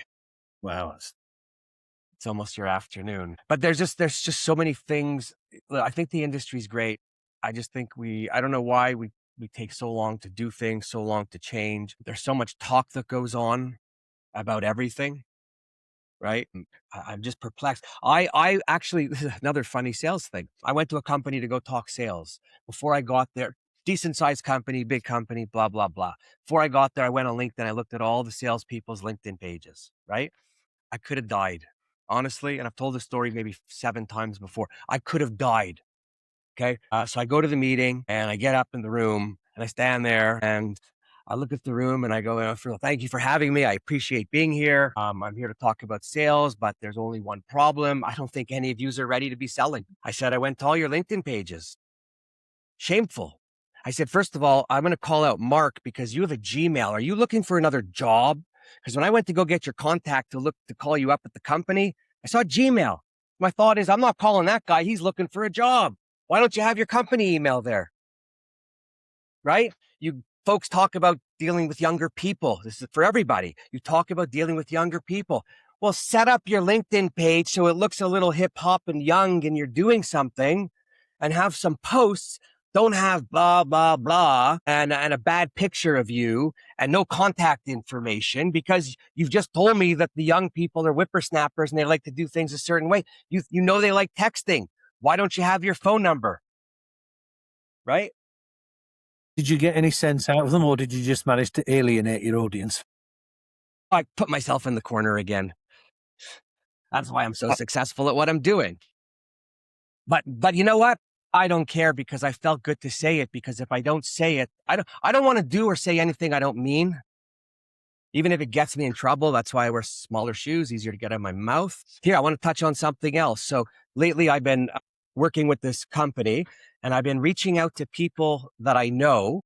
Wow. It's almost your afternoon. But there's just so many things. I think the industry's great. I just think I don't know why we take so long to do things, so long to change. There's so much talk that goes on about everything. Right? I'm just perplexed. I actually, this is another funny sales thing. I went to a company to go talk sales. Before I got there, decent sized company, big company, blah, blah, blah. Before I got there, I went on LinkedIn. I looked at all the salespeople's LinkedIn pages, right? I could have died, honestly. And I've told this story maybe 7 times before. I could have died. Okay. So I go to the meeting and I get up in the room and I stand there and I look at the room and I go, thank you for having me. I appreciate being here. I'm here to talk about sales, but there's only one problem. I don't think any of you are ready to be selling. I said, I went to all your LinkedIn pages. Shameful. I said, first of all, I'm going to call out Mark because you have a Gmail. Are you looking for another job? Because when I went to go get your contact to call you up at the company, I saw Gmail. My thought is, I'm not calling that guy. He's looking for a job. Why don't you have your company email there? Right? You folks talk about dealing with younger people. This is for everybody. You talk about dealing with younger people. Well, set up your LinkedIn page so it looks a little hip hop and young and you're doing something, and have some posts. Don't have blah, blah, blah, and a bad picture of you and no contact information because you've just told me that the young people are whippersnappers and they like to do things a certain way. You know they like texting. Why don't you have your phone number? Right? Did you get any sense out of them, or did you just manage to alienate your audience? I put myself in the corner again. That's why I'm so successful at what I'm doing. But you know what? I don't care because I felt good to say it, because if I don't say it, I don't want to do or say anything I don't mean. Even if it gets me in trouble, that's why I wear smaller shoes, easier to get out of my mouth. Here, I want to touch on something else. So lately I've been working with this company and I've been reaching out to people that I know.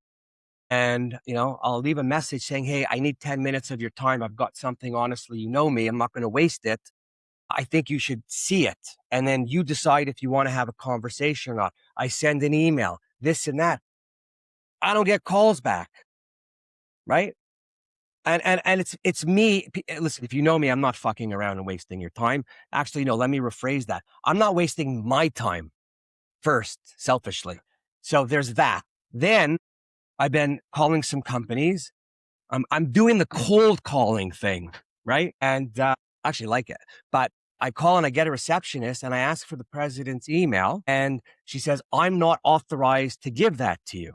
And, I'll leave a message saying, hey, I need 10 minutes of your time. I've got something, honestly, you know me, I'm not going to waste it. I think you should see it. And then you decide if you want to have a conversation or not. I send an email, this and that. I don't get calls back. Right? And it's me. Listen, if you know me, I'm not fucking around and wasting your time. Actually, no, let me rephrase that. I'm not wasting my time first, selfishly. So there's that. Then I've been calling some companies. I'm doing the cold calling thing, right? And I actually like it. But I call and I get a receptionist and I ask for the president's email. And she says, I'm not authorized to give that to you.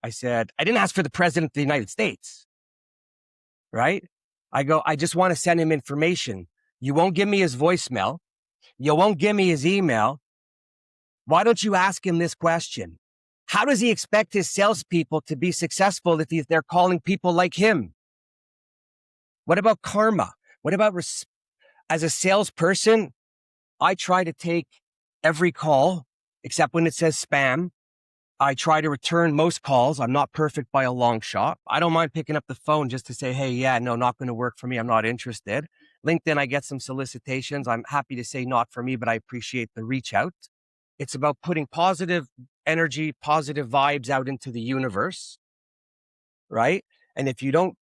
I said, I didn't ask for the president of the United States, right? I go, I just want to send him information. You won't give me his voicemail. You won't give me his email. Why don't you ask him this question? How does he expect his salespeople to be successful if they're calling people like him? What about karma? What about as a salesperson? I try to take every call except when it says spam. I try to return most calls. I'm not perfect by a long shot. I don't mind picking up the phone just to say, hey, yeah, no, not going to work for me. I'm not interested. LinkedIn, I get some solicitations. I'm happy to say not for me, but I appreciate the reach out. It's about putting positive energy, positive vibes out into the universe, right? And if you don't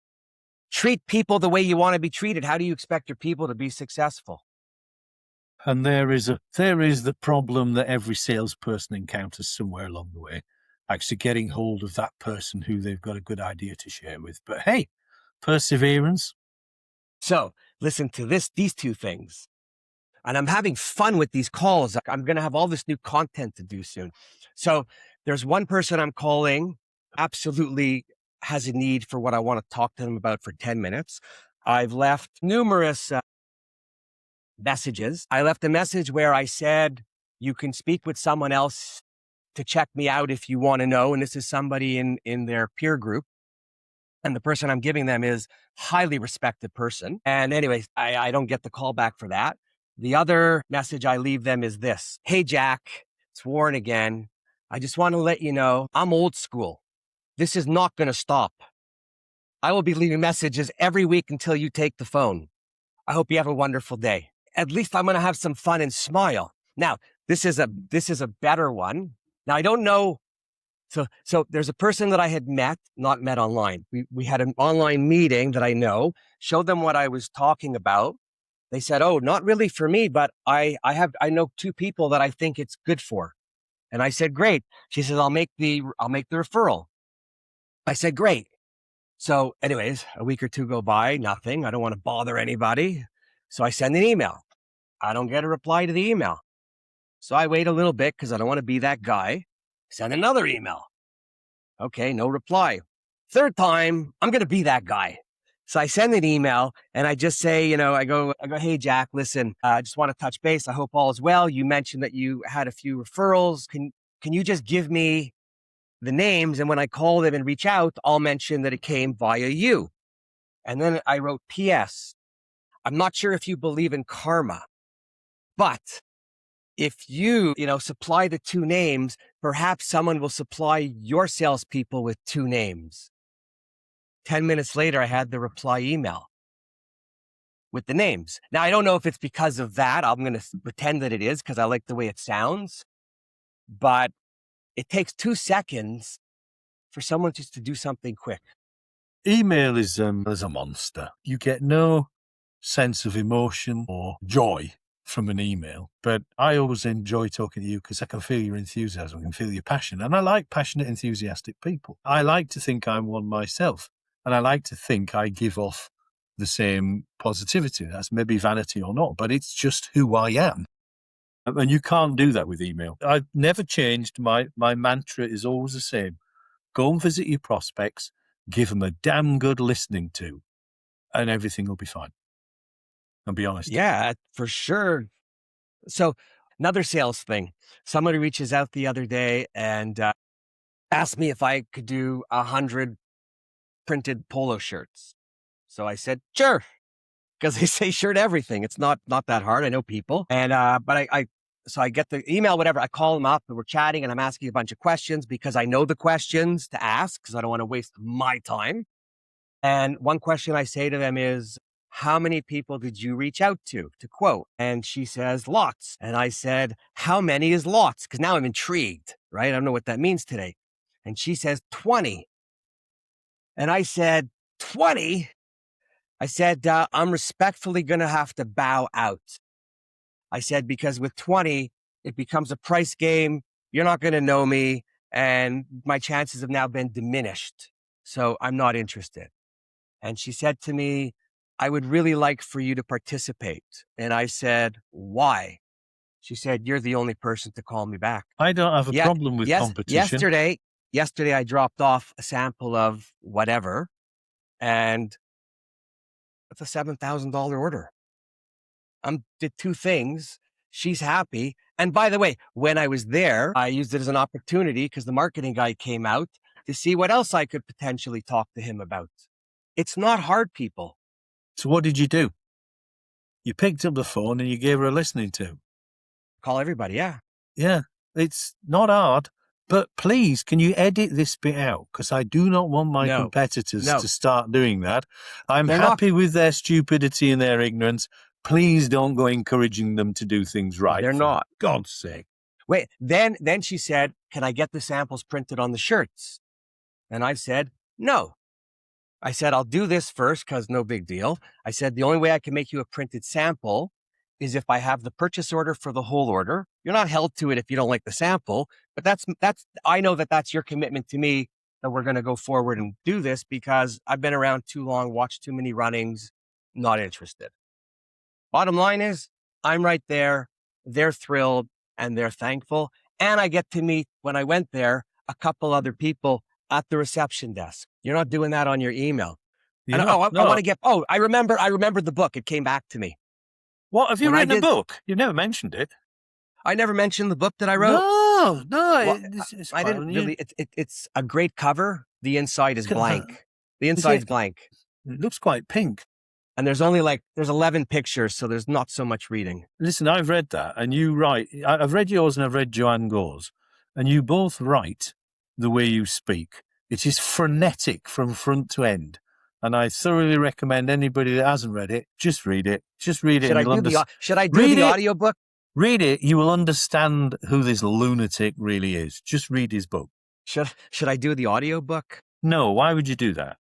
treat people the way you want to be treated, how do you expect your people to be successful? And there is the problem that every salesperson encounters somewhere along the way, actually getting hold of that person who they've got a good idea to share with. But hey, perseverance. So listen to these two things. And I'm having fun with these calls. I'm going to have all this new content to do soon. So there's one person I'm calling, absolutely has a need for what I want to talk to them about for 10 minutes. I've left numerous messages. I left a message where I said, you can speak with someone else to check me out if you want to know. And this is somebody in their peer group. And the person I'm giving them is highly respected person. And anyways, I don't get the call back for that. The other message I leave them is this. Hey, Jack, it's Warren again. I just want to let you know, I'm old school. This is not going to stop. I will be leaving messages every week until you take the phone. I hope you have a wonderful day. At least I'm going to have some fun and smile. Now, this is a better one. Now, I don't know. So there's a person that I had not met online. We had an online meeting that I know, showed them what I was talking about. They said, oh, not really for me, but I know two people that I think it's good for. And I said, great. She says, I'll make the referral. I said, great. So anyways, a week or two go by, nothing. I don't want to bother anybody. So I send an email. I don't get a reply to the email. So I wait a little bit because I don't want to be that guy. Send another email. Okay, no reply. Third time, I'm going to be that guy. So I send an email and I just say, I go, hey, Jack, listen, I just want to touch base. I hope all is well. You mentioned that you had a few referrals. Can you just give me the names? And when I call them and reach out, I'll mention that it came via you. And then I wrote, P.S. I'm not sure if you believe in karma, but if you supply the two names, perhaps someone will supply your salespeople with two names. 10 minutes later, I had the reply email with the names. Now, I don't know if it's because of that. I'm going to pretend that it is because I like the way it sounds. But it takes 2 seconds for someone just to do something quick. Email is a monster. You get no sense of emotion or joy from an email. But I always enjoy talking to you because I can feel your enthusiasm, I can feel your passion. And I like passionate, enthusiastic people. I like to think I'm one myself. And I like to think I give off the same positivity. That's maybe vanity or not, but it's just who I am. And you can't do that with email. I've never changed. My mantra is always the same. Go and visit your prospects, give them a damn good listening to, and everything will be fine. I'll be honest. Yeah, for sure. So another sales thing. Somebody reaches out the other day and asked me if I could do 100 printed polo shirts. So I said, sure, because they say shirt everything. It's not that hard. I know people. And, but so I get the email, whatever. I call them up and we're chatting and I'm asking a bunch of questions because I know the questions to ask because I don't want to waste my time. And one question I say to them is, how many people did you reach out to quote? And she says, lots. And I said, how many is lots? Because now I'm intrigued, right? I don't know what that means today. And she says, 20. And I said, 20? I said, I'm respectfully going to have to bow out. I said, because with 20, it becomes a price game. You're not going to know me. And my chances have now been diminished. So I'm not interested. And she said to me, I would really like for you to participate. And I said, why? She said, you're the only person to call me back. I don't have a problem with competition. Yesterday I dropped off a sample of whatever, and it's a $7,000 order. I did two things. She's happy. And by the way, when I was there, I used it as an opportunity because the marketing guy came out to see what else I could potentially talk to him about. It's not hard, people. So what did you do? You picked up the phone and you gave her a listening to. Call everybody, yeah. Yeah, it's not hard. But please, can you edit this bit out? Because I do not want my competitors to start doing that. I'm happy with their stupidity and their ignorance. Please don't go encouraging them to do things right. They're not. God's sake. Wait, then she said, can I get the samples printed on the shirts? And I said, no. I said, I'll do this first because no big deal. I said, the only way I can make you a printed sample is if I have the purchase order for the whole order. You're not held to it if you don't like the sample, but I know that's your commitment to me, that we're going to go forward and do this because I've been around too long, watched too many runnings, not interested. Bottom line is, I'm right there. They're thrilled and they're thankful. And I get to meet, when I went there, a couple other people at the reception desk. You're not doing that on your email. I want to get, I remember the book. It came back to me. What, have you written a book? You've never mentioned it. I never mentioned the book that I wrote. No. I didn't really. It's a great cover. The inside is blank. The inside's blank. It looks quite pink. And there's 11 pictures, so there's not so much reading. Listen, I've read that, and you write. I've read yours and I've read Joanne Gore's, and you both write the way you speak. It is frenetic from front to end. And I thoroughly recommend anybody that hasn't read it, just read it. Just read it. Should I do the audiobook? Read it. You will understand who this lunatic really is. Just read his book. Should I do the audiobook? No. Why would you do that?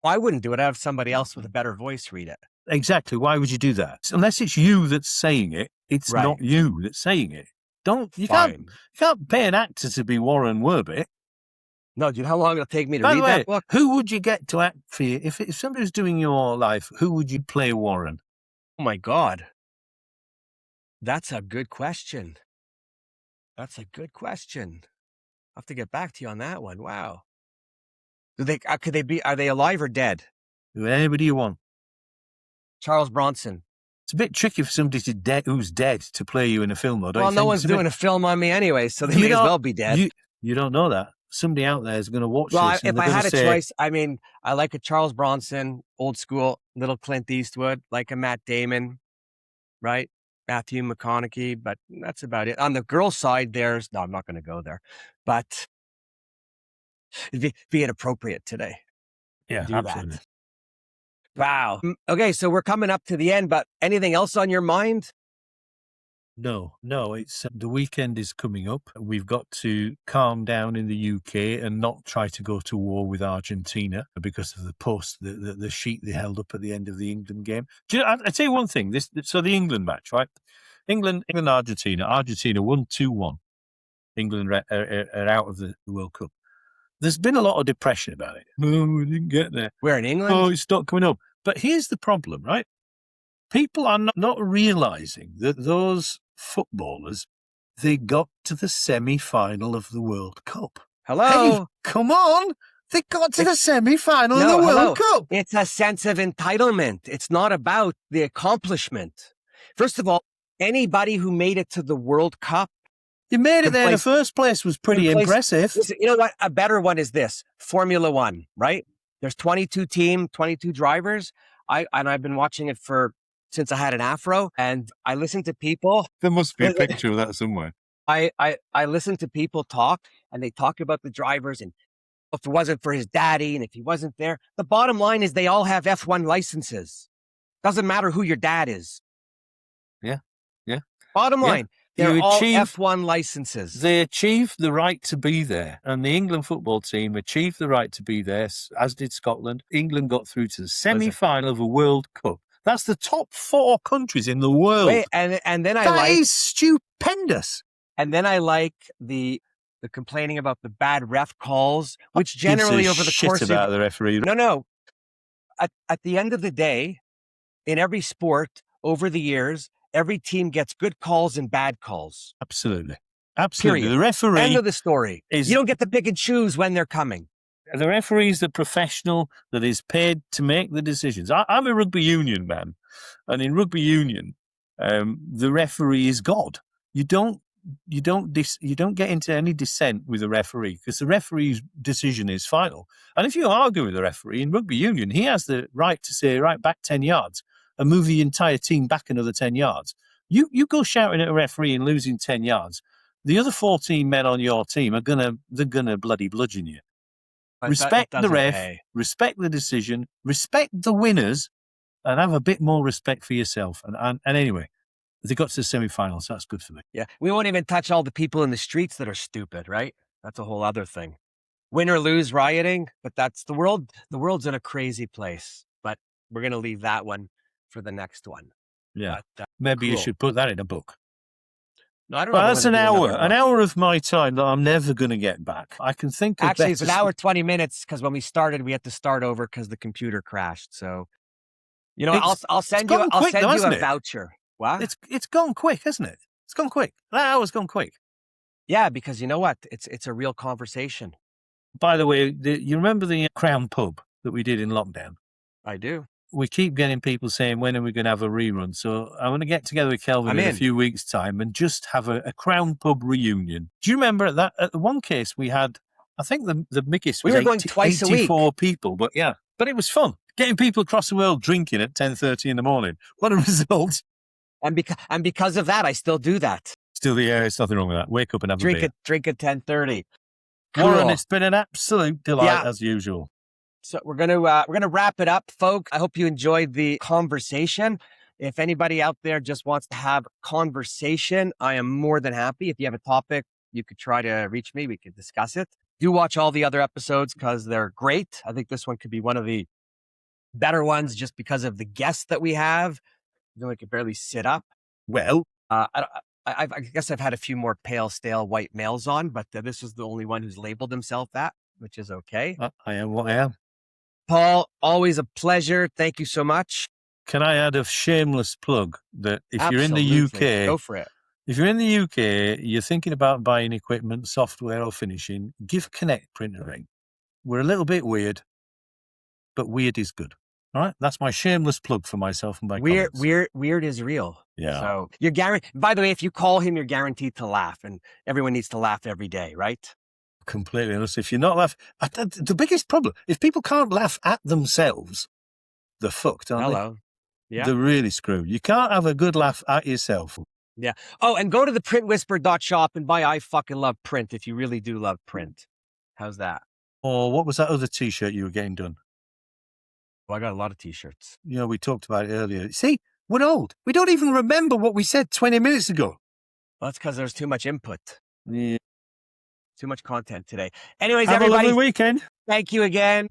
Well, I wouldn't do it. I have somebody else with a better voice read it. Exactly. Why would you do that? Unless it's you that's saying it, it's not you that's saying it. You can't pay an actor to be Warren Werbitt. No, do you know how long it'll take me to read that book? Who would you get to act for you? If somebody was doing your life, who would you play Warren? Oh, my God. That's a good question. I'll have to get back to you on that one. Wow. Are they alive or dead? Anybody you want. Charles Bronson. It's a bit tricky for somebody who's dead to play you in a film, though, don't you think? Well, no one's doing a film on me anyway, so they may as well be dead. You don't know that. Somebody out there is going to watch this. Well, if I had a choice, I like a Charles Bronson, old school, little Clint Eastwood, like a Matt Damon, right? Matthew McConaughey, but that's about it. On the girl side, I'm not going to go there, but it'd be inappropriate today. Yeah, absolutely. That. Wow. Okay, so we're coming up to the end, but anything else on your mind? No, it's the weekend is coming up. We've got to calm down in the UK and not try to go to war with Argentina because of the sheet they held up at the end of the England game. I'll tell you one thing. So the England match, right? England, Argentina. Argentina won 2-1. England are out of the World Cup. There's been a lot of depression about it. Oh, we didn't get there. We're in England? Oh, it's not coming up. But here's the problem, right? People are not realising that those footballers, they got to the semi-final of the World Cup. Hello? Hey, come on. They got to the semi-final of the World Cup. It's a sense of entitlement. It's not about the accomplishment. First of all, anybody who made it to the World Cup, you made it there in the first place was pretty impressive. Listen, you know what? A better one is this. Formula One, right? There's 22 drivers. I've been watching it since I had an afro, and I listen to people. There must be a picture of that somewhere. I listen to people talk, and they talk about the drivers, and if it wasn't for his daddy, and if he wasn't there, the bottom line is they all have F1 licenses. Doesn't matter who your dad is. Yeah. Bottom line, they're all F1 licenses. They achieved the right to be there, and the England football team achieved the right to be there, as did Scotland. England got through to the semi-final of a World Cup. That's the top 4 countries in the world. Wait, and then that is stupendous. And then I like the complaining about the bad ref calls, which generally over the course about the referee. No. at the end of the day, in every sport over the years, every team gets good calls and bad calls. Absolutely. Absolutely. Period. The referee End of the story. You don't get to pick and choose when they're coming. The referee is the professional that is paid to make the decisions. I'm a rugby union man, and in rugby union, the referee is God. You don't get into any dissent with the referee because the referee's decision is final. And if you argue with the referee in rugby union, he has the right to say, right, back 10 yards and move the entire team back another 10 yards. You go shouting at a referee and losing 10 yards. The other 14 men on your team they're gonna bloody bludgeon you. But respect the ref, pay. Respect the decision, respect the winners, and have a bit more respect for yourself. And anyway, they got to the semi-finals. So that's good for me. Yeah, we won't even touch all the people in the streets that are stupid, right? That's a whole other thing. Win or lose rioting, but that's the world. The world's in a crazy place, but we're going to leave that one for the next one. Yeah. But, Maybe cool. you should put that in a book. No, I don't know. Well, that's an hour of my time that I'm never going to get back. I can think of Actually, it's an hour, 20 minutes, because when we started, we had to start over because the computer crashed. So, you know, I'll send you a voucher. Wow. It's gone quick, hasn't it? It's gone quick. That hour's gone quick. Yeah, because you know what? It's a real conversation. By the way, you remember the Crown pub that we did in lockdown? I do. We keep getting people saying, when are we going to have a rerun? So I'm going to get together with Kelvin in a few weeks' time and just have a Crown pub reunion. Do you remember at the one case we had, I think the biggest was we were going twice a week. 84 people, but yeah. But it was fun. Getting people across the world drinking at 10:30 in the morning. What a result. And because of that, I still do that. Still, yeah, there's nothing wrong with that. Wake up and have a beer. Drink at 10:30. Warren, it's been an absolute delight as usual. So we're gonna wrap it up, folks. I hope you enjoyed the conversation. If anybody out there just wants to have conversation, I am more than happy. If you have a topic, you could try to reach me. We could discuss it. Do watch all the other episodes because they're great. I think this one could be one of the better ones just because of the guests that we have. You know, I could barely sit up. Well, I guess I've had a few more pale, stale white males on, but this is the only one who's labeled himself that, which is okay. I am what I am. Paul, always a pleasure. Thank you so much. Can I add a shameless plug that if Absolutely. you're in the UK, go for it. If you're in the UK, you're thinking about buying equipment, software or finishing, give ConnectPrint a ring. We're a little bit weird, but weird is good. All right, that's my shameless plug for myself and my comments. Weird is real. Yeah. So you're guaranteed. By the way, if you call him, you're guaranteed to laugh, and everyone needs to laugh every day, right? Completely honest. If you're not laughing, the biggest problem, if people can't laugh at themselves, they're fucked, aren't they? Yeah. They're really screwed. You can't have a good laugh at yourself. Yeah. Oh, and go to the printwhisper.shop and buy I Fucking Love Print if you really do love print. How's that? Or what was that other T-shirt you were getting done? Well, I got a lot of T-shirts. You know, we talked about it earlier. See, we're old. We don't even remember what we said 20 minutes ago. Well, that's because there's too much input. Yeah. Too much content today. Anyways, have everybody. a lovely weekend. Thank you again.